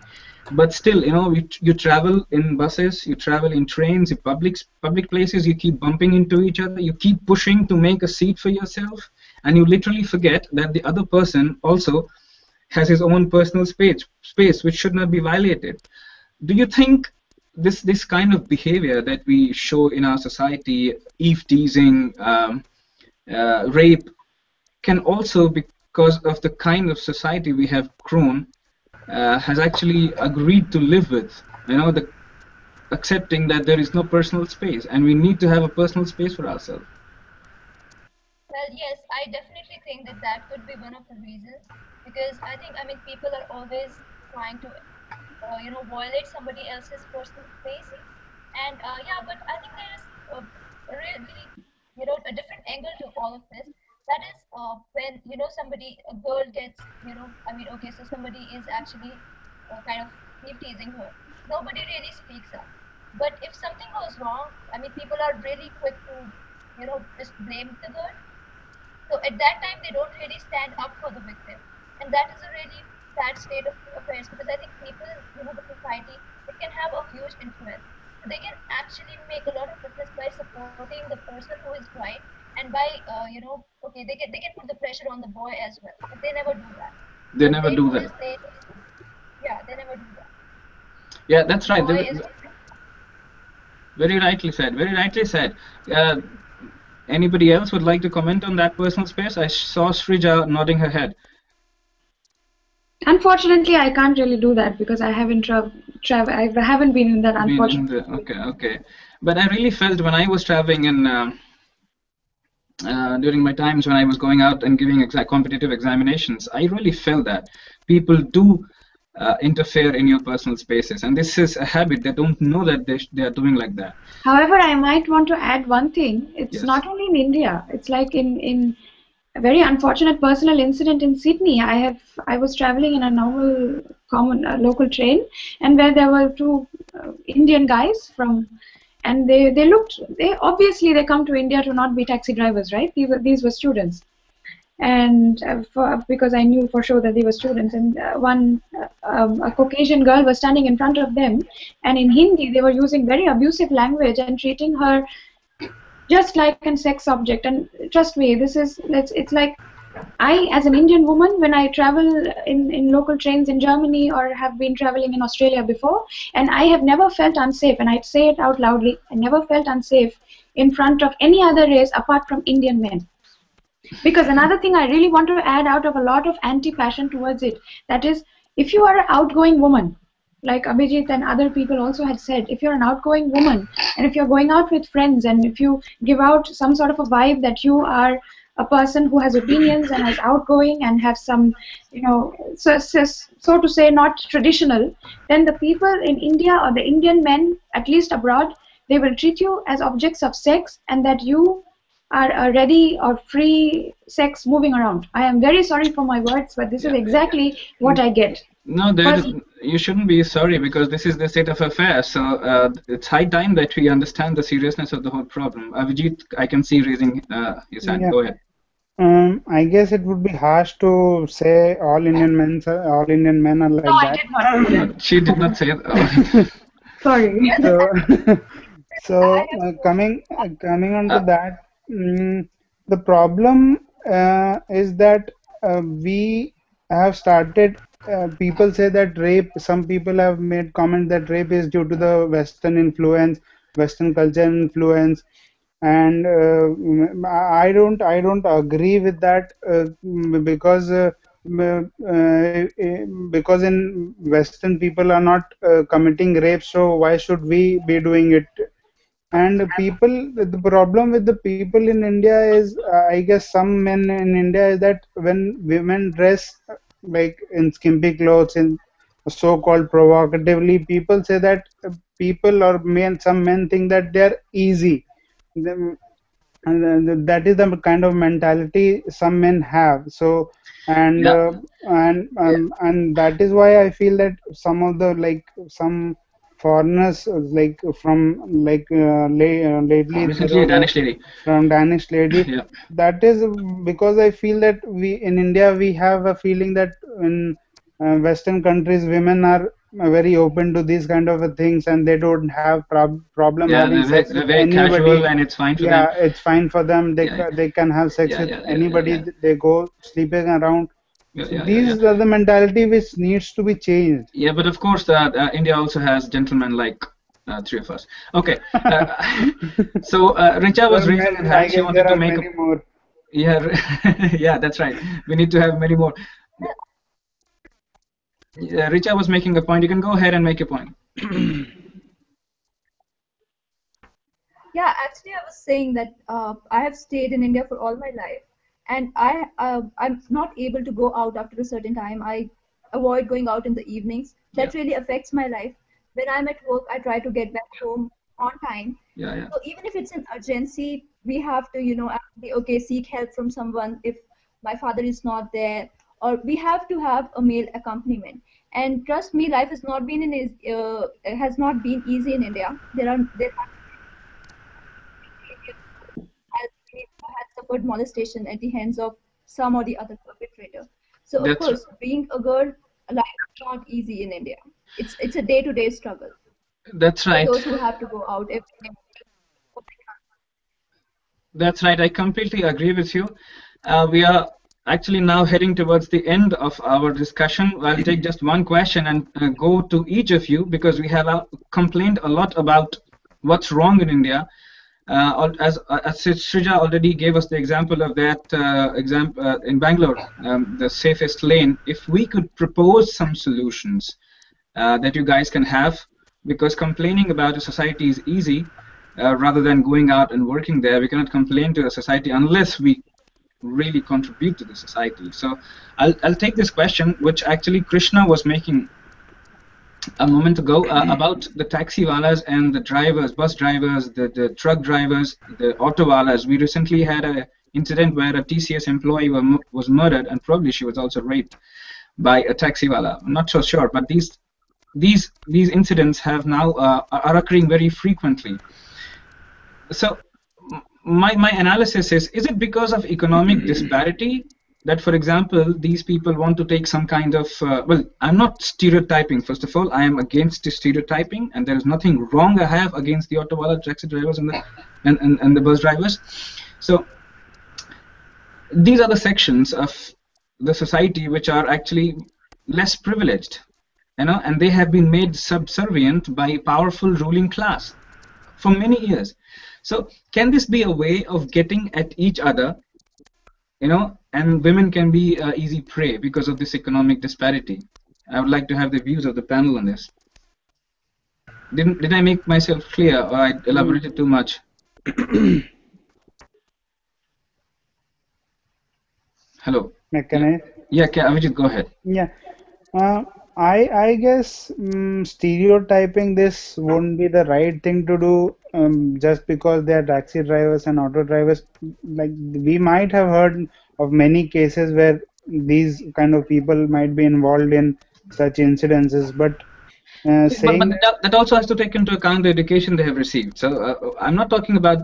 But still, you know, you travel in buses, you travel in trains, in public places, you keep bumping into each other, you keep pushing to make a seat for yourself, and you literally forget that the other person also has his own personal space which should not be violated. Do you think this kind of behavior that we show in our society, eve-teasing, rape, can also, because of the kind of society we have grown, has actually agreed to live with, you know, accepting that there is no personal space, and we need to have a personal space for ourselves. Well, yes, I definitely think that could be one of the reasons, because I mean, people are always trying to, violate somebody else's personal space, and yeah, but I think there is a really, a different angle to all of this. That is when, a girl gets, okay, so somebody is actually kind of teasing her. Nobody really speaks up. But if something goes wrong, I mean, people are really quick to, just blame the girl. So at that time, they don't really stand up for the victim. And that is a really sad state of affairs, because I think people, the society, it can have a huge influence. They can actually make a lot of difference by supporting the person who is right, and by okay, they can put the pressure on the boy as well, but they never do that. They never do that. Yeah, they never do that. Yeah, that's right. Very rightly said. Anybody else would like to comment on that personal space? I saw Srija nodding her head. Unfortunately, I can't really do that, because I haven't I haven't been in that. Unfortunately. Okay. But I really felt when I was traveling in during my times when I was going out and giving competitive examinations, I really felt that people do interfere in your personal spaces, and this is a habit. They don't know that they are doing like that. However, I might want to add one thing. It's Yes. Not only in India. It's like in a very unfortunate personal incident in Sydney. I was traveling in a normal common local train, and where there were two Indian guys from. And they obviously they come to India to not be taxi drivers, right? These were students, and because I knew for sure that they were students, and a Caucasian girl was standing in front of them, and in Hindi they were using very abusive language and treating her just like a sex object. And trust me, it's like, I, as an Indian woman, when I travel in local trains in Germany or have been traveling in Australia before, and I have never felt unsafe, and I'd say it out loudly, I never felt unsafe in front of any other race apart from Indian men. Because another thing I really want to add out of a lot of anti-passion towards it, that is, if you are an outgoing woman, like Abhijit and other people also had said, if you're an outgoing woman, and if you're going out with friends, and if you give out some sort of a vibe that you are a person who has opinions and is outgoing and have some, so to say, not traditional, then the people in India, or the Indian men, at least abroad, they will treat you as objects of sex, and that you are a ready or free sex moving around. I am very sorry for my words, but this is exactly what I get. No, You shouldn't be sorry because this is the state of affairs. So it's high time that we understand the seriousness of the whole problem. Avijit, I can see raising his hand. Yeah. Go ahead. I guess it would be harsh to say all Indian men are No, like I that. did not do that. She did not say it. Sorry. So, so I have coming on to that, the problem is that we have started. People say that rape. Some people have made comment that rape is due to the Western influence, Western culture influence, and I don't agree with that because in Western people are not committing rape, so why should we be doing it? And the problem with the people in India is, I guess some men in India is that when women dress like in skimpy clothes, in so-called provocatively, people say that people or some men think that they're easy. Them- and that is the kind of mentality some men have. So, and Yeah. and that is why I feel that some of the some foreigners like from lately there Recently, a was a Danish lady. from Danish lady. Yeah. That is because I feel that we in India we have a feeling that in Western countries women are very open to these kind of things and they don't have problem Yeah, having sex they're with very casual anybody. and it's fine for them. Yeah, it's fine for them. Yeah, They can have sex yeah, with yeah, yeah, yeah, anybody yeah, they go sleeping around. yeah, So yeah, yeah, yeah. these are the mentality which needs to be changed. Yeah, but of course, India also has gentlemen like three of us. Okay, so Richa was Well, raising her men, I hand. She guess there wanted to are make a many more. yeah, that's right. We need to have many more. Richa was making a point. You can go ahead and make your point. Yeah, actually, I was saying that I have stayed in India for all my life, and I'm not able to go out after a certain time. I avoid going out in the evenings. Yeah, That really affects my life. When I'm at work, I try to get back home on time. yeah, yeah. So even if it's an urgency, we have to, actually, okay, seek help from someone if my father is not there, or we have to have a male accompaniment. And trust me, life has not been has not been easy in India. There have had suffered molestation at the hands of some or the other perpetrator. So of That's course, being a girl, life is not easy in India. It's a day-to-day struggle that's for right. those who have to go out every day. That's right. I completely agree with you. We are actually now heading towards the end of our discussion. I'll take just one question and go to each of you because we have complained a lot about what's wrong in India. As Shrija already gave us the example of that example in Bangalore, the safest lane. If we could propose some solutions that you guys can have, because complaining about a society is easy, rather than going out and working there. We cannot complain to a society unless we really contribute to the society. So I'll take this question, which actually Krishna was making a moment ago about the taxi walas and the drivers, bus drivers, the truck drivers, the auto walas. We recently had an incident where a TCS employee was murdered, and probably she was also raped by a taxi wala. I'm not so sure, but these incidents have now are occurring very frequently. So my analysis is it because of economic disparity that, for example, these people want to take some kind of well, I'm not stereotyping. First of all, I am against the stereotyping, and there is nothing wrong I have against the auto wala, taxi drivers, and the bus drivers. So these are the sections of the society which are actually less privileged, and they have been made subservient by powerful ruling class for many years. So can this be a way of getting at each other, and women can be easy prey because of this economic disparity? I would like to have the views of the panel on this. Did I make myself clear, or I elaborated too much? Hello. Can I? Yeah, Avijit, go ahead. Yeah. I guess stereotyping this won't be the right thing to do just because they are taxi drivers and auto drivers. Like we might have heard of many cases where these kind of people might be involved in such incidences, but But saying that also has to take into account the education they have received. So I'm not talking about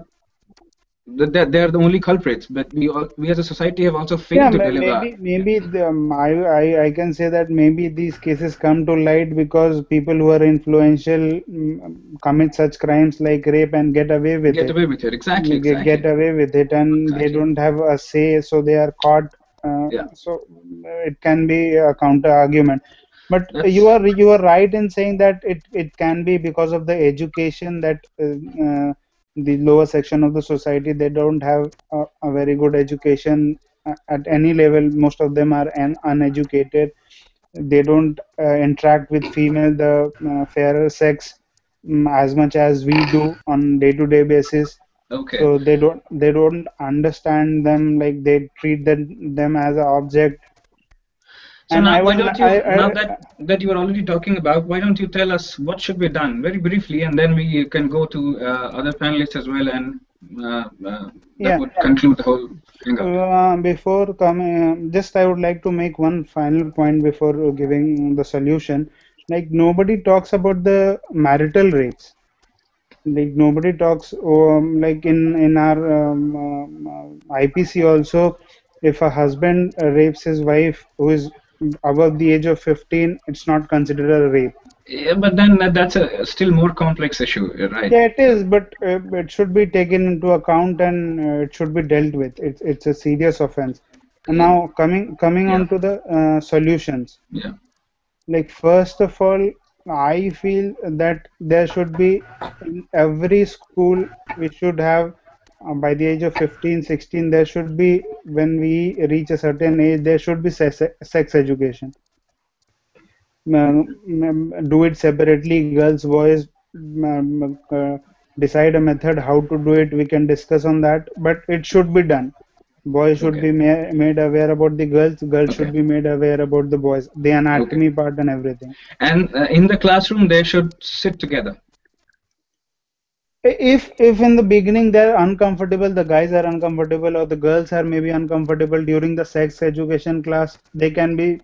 that they're the only culprits, but we as a society have also yeah, failed to deliver. maybe I can say that maybe these cases come to light because people who are influential commit such crimes like rape and get away with Get it. away with it. Exactly, Get exactly, away with it, and they exactly. don't have a say, so they are caught. Yeah, So it can be a counter argument. But that's you are right in saying that it can be because of the education that the lower section of the society, they don't have a very good education at any level. Most of them are uneducated. They don't interact with female, the fairer sex, as much as we do on day-to-day basis. okay. So they don't understand them, like they treat them as an object. So And now, I why would don't you, now that you are already talking about, why don't you tell us what should be done very briefly, and then we can go to other panelists as well, and that yeah. would conclude the whole thing up. Before coming, just I would like to make one final point before giving the solution. Like nobody talks about the marital rates. Like nobody talks, like in our IPC also, if a husband rapes his wife who is above the age of 15, it's not considered a rape. Yeah, but then that's a still more complex issue, right? Yeah, it is, but it should be taken into account, and it should be dealt with. It's a serious offense. And Yeah, now coming yeah, on to the solutions. yeah. Like first of all, I feel that there should be in every school we should have by the age of 15, 16, there should be, when we reach a certain age, there should be sex education. Do it separately, girls, boys, decide a method how to do it. We can discuss on that, but it should be done. Boys should Okay, be made aware about the girls, girls okay, should be made aware about the boys, the okay. anatomy part and everything. And in the classroom, they should sit together. If in the beginning they're uncomfortable, the guys are uncomfortable, or the girls are maybe uncomfortable during the sex education class, they can be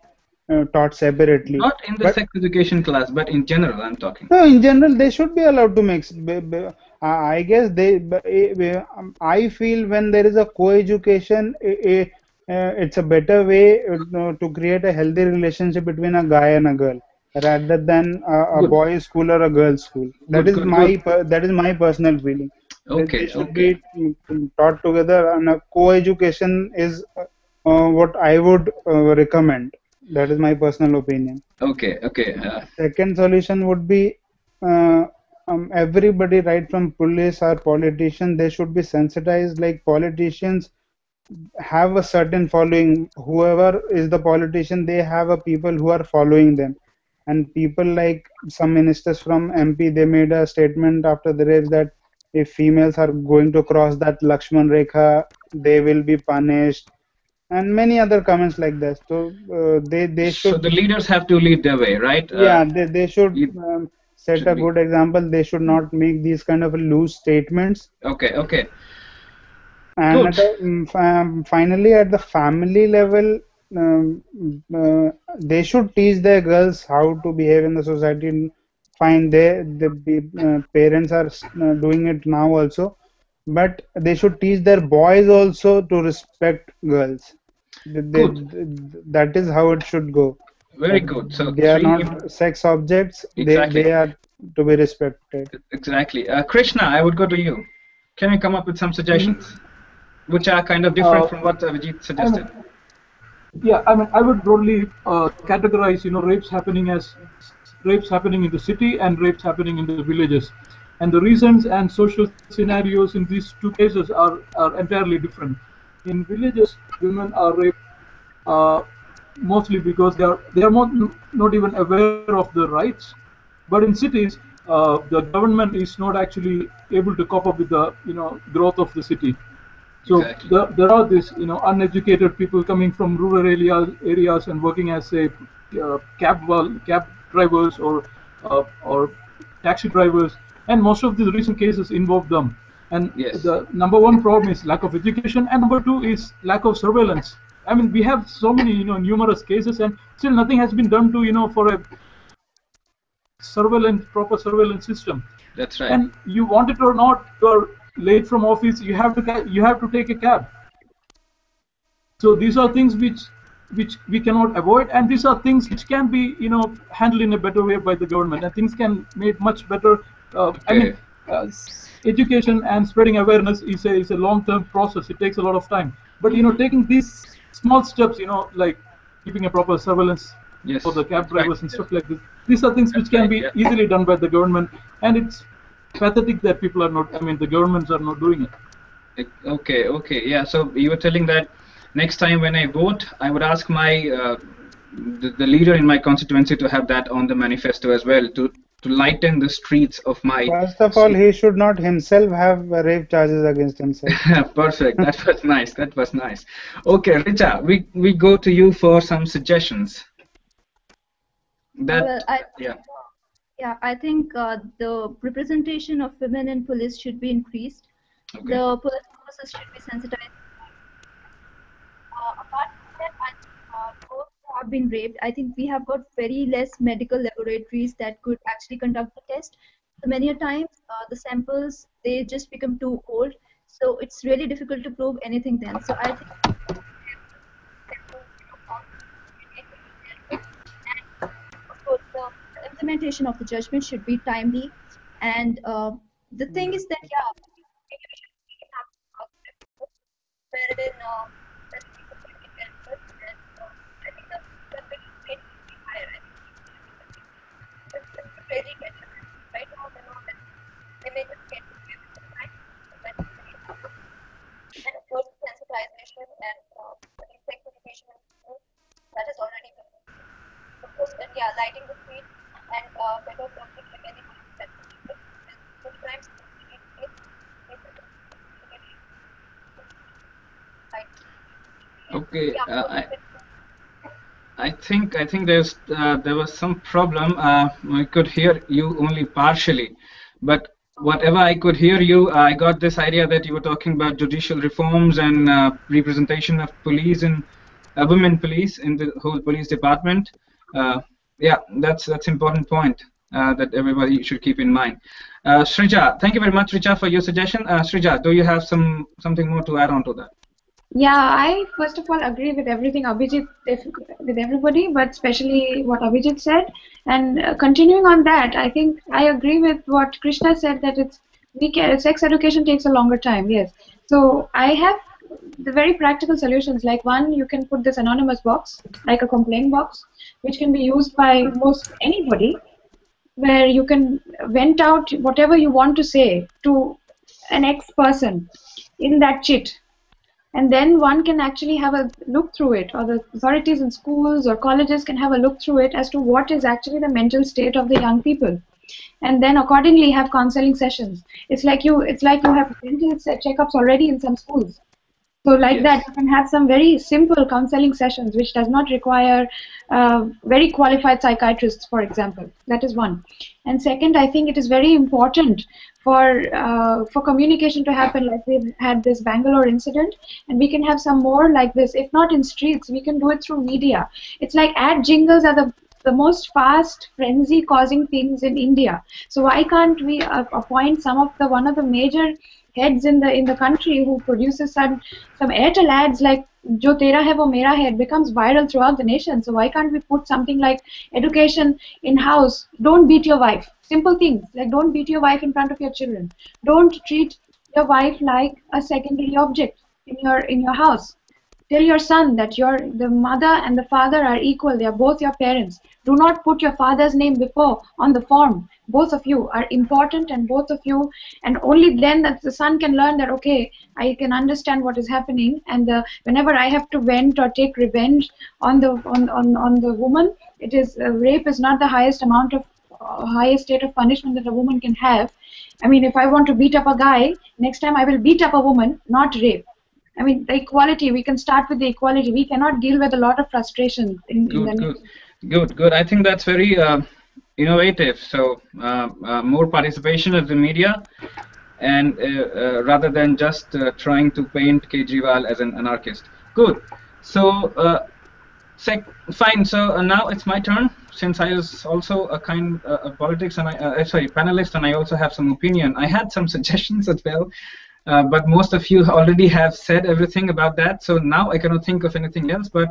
taught separately. Not in the But sex education class, but in general, I'm talking. no, in general, they should be allowed to mix. I guess I feel when there is a co-education, it's a better way to create a healthy relationship between a guy and a girl, rather than a Good, boys' school or a girls' school. That good, is good, good. that is my personal feeling. They Okay, should okay, be taught together, and a co-education is what I would recommend. That is my personal opinion. okay, okay. Second solution would be everybody, right from police or politician, they should be sensitized. Like politicians have a certain following. Whoever is the politician, they have a people who are following them. And people like some ministers from MP, they made a statement after the rapes that if females are going to cross that Lakshman Rekha, they will be punished, and many other comments like that. So they So should, the leaders have to lead the way, right? yeah, they should You set should a be good example. They should not make these kind of loose statements. okay, okay. And Good. at finally, at the family level, they should teach their girls how to behave in the society. Fine, parents are doing it now also, but they should teach their boys also to respect girls. Good. That is how it should go. Very good. So They are three not sex objects. exactly, They are to be respected. exactly. Krishna, I would go to you. Can you come up with some suggestions, which are kind of different Uh, from what Vijit I suggested? mean, yeah, I mean, I would broadly categorize, rapes happening in the city and rapes happening in the villages, and the reasons and social scenarios in these two cases are entirely different. In villages, women are raped uh, mostly because they are not even aware of the rights, but in cities, the government is not actually able to cope up with the growth of the city. So Exactly. there are these, uneducated people coming from rural areas and working as a cab drivers or taxi drivers, and most of the recent cases involve them. And Yes. the number one problem is lack of education, and number two is lack of surveillance. I mean, we have so many, numerous cases, and still nothing has been done to, for a proper surveillance system. That's right. And you want it or not, you are late from office, you have to take a cab. So these are things which we cannot avoid, and these are things which can be, handled in a better way by the government, and things can made much better. I mean, education and spreading awareness is a long-term process. It takes a lot of time. But taking these small steps, like keeping a proper surveillance for the cab drivers and stuff like this. These are things which can be easily done by the government, and it's pathetic that people are not. I mean, the governments are not doing it. Okay, yeah. So you were telling that next time when I vote, I would ask my the leader in my constituency to have that on the manifesto as well, to lighten the streets of my. First of all, he should not himself have rape charges against himself. Perfect. That was nice. That was nice. Okay, Richa, we go to you for some suggestions. Well, I think the representation of women in police should be increased. Okay. The police officers should be sensitized. Apart from that, those who have been raped, I think we have got very less medical laboratories that could actually conduct the test. So many a times, the samples, they just become too old. So it's really difficult to prove anything then. So I think the implementation of the judgment should be timely. And the thing is that, wherein right now they may just get and of course sensitization and sex education that is already been of course lighting the street and better public sometimes okay. I think there was some problem. I could hear you only partially, but whatever I could hear you, I got this idea that you were talking about judicial reforms and representation of police and women police in the whole police department. Yeah, that's important point that everybody should keep in mind. Srija, thank you very much, Richa, for your suggestion. Srija, do you have something more to add on to that? Yeah, I first of all agree with everything Abhijit, with everybody, but especially what Abhijit said. And continuing on that, I think I agree with what Krishna said, that sex education takes a longer time. Yes. So I have the very practical solutions. Like one, you can put this anonymous box, like a complaint box, which can be used by most anybody, where you can vent out whatever you want to say to an ex-person in that chit. And then one can actually have a look through it, or the authorities in schools or colleges can have a look through it as to what is actually the mental state of the young people, and then accordingly have counseling sessions. It's like you have mental checkups already in some schools. So like that, you can have some very simple counseling sessions, which does not require very qualified psychiatrists, for example. That is one. And second, I think it is very important for communication to happen, like we've had this Bangalore incident, and we can have some more like this. If not in streets, we can do it through media. It's like ad jingles are the most fast frenzy causing things in India. So why can't we appoint one of the major heads in the country who produces some Airtel ads like "Jo tera hai wo mera hai," it becomes viral throughout the nation. So why can't we put something like education in house? Don't beat your wife. Simple things like don't beat your wife in front of your children. Don't treat your wife like a secondary object in your house. Tell your son that the mother and the father are equal. They are both your parents. Do not put your father's name before on the form. Both of you are important, and both of you, and only then that the son can learn that, okay, I can understand what is happening, and whenever I have to vent or take revenge on the woman, it is rape is not the highest amount of highest state of punishment that a woman can have. I mean, if I want to beat up a guy, next time I will beat up a woman, not rape. I mean, the equality, we can start with the equality. We cannot deal with a lot of frustration. Good. I think that's very innovative. So more participation of the media, and rather than just trying to paint Kejriwal as an anarchist. Good. So fine. So now it's my turn. Since I was also a politics and panelist, and I also have some opinion. I had some suggestions as well, but most of you already have said everything about that. So now I cannot think of anything else. But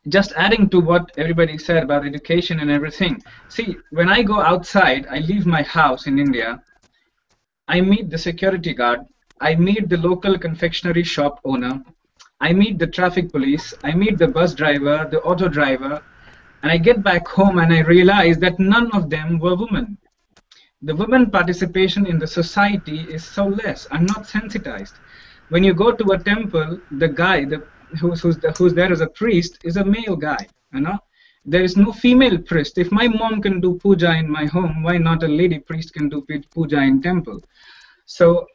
just adding to what everybody said about education and everything. See, when I go outside, I leave my house in India. I meet the security guard. I meet the local confectionery shop owner. I meet the traffic police. I meet the bus driver, the auto driver, and I get back home and I realize that none of them were women. The women participation in the society is so less. I'm not sensitized. When you go to a temple, the guy who's there as a priest is a male guy. You know, there is no female priest. If my mom can do puja in my home, why not a lady priest can do puja in temple? So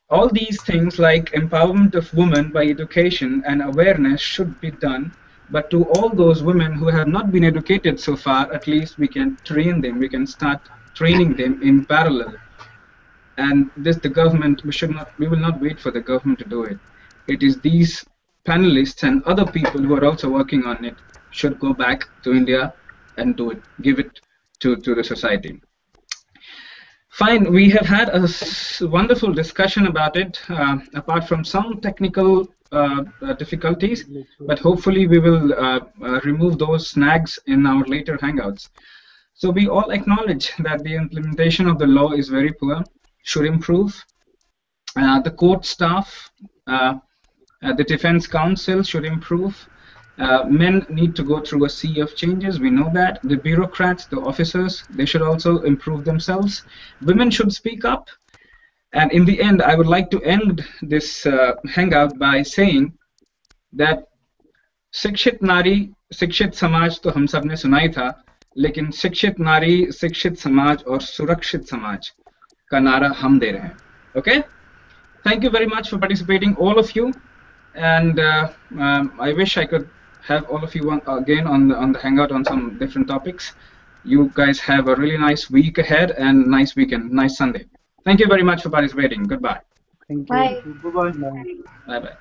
all these things like empowerment of women by education and awareness should be done. But to all those women who have not been educated so far, at least we can train them. We can start training them in parallel. And this, the government, we will not wait for the government to do it. It is these panelists and other people who are also working on it should go back to India and do it, give it to the society. Fine, we have had a wonderful discussion about it, apart from some technical difficulties, but hopefully we will remove those snags in our later hangouts. So we all acknowledge that the implementation of the law is very poor, should improve. The court staff, the defense counsel should improve. Men need to go through a sea of changes, we know that. The bureaucrats, the officers, they should also improve themselves. Women should speak up. And in the end, I would like to end this hangout by saying that Sikshit Nari, Sikshit Samaj to hum sabne sunai tha, lekin Sikshit Nari, Sikshit Samaj or Surakshit Samaj ka nara hum de rahe hain. Okay? Thank you very much for participating, all of you. And I wish I could have all of you again on the hangout on some different topics. You guys have a really nice week ahead and nice weekend, nice Sunday. Thank you very much for participating. Goodbye. Thank you. Bye. Bye-bye. Bye. Bye-bye.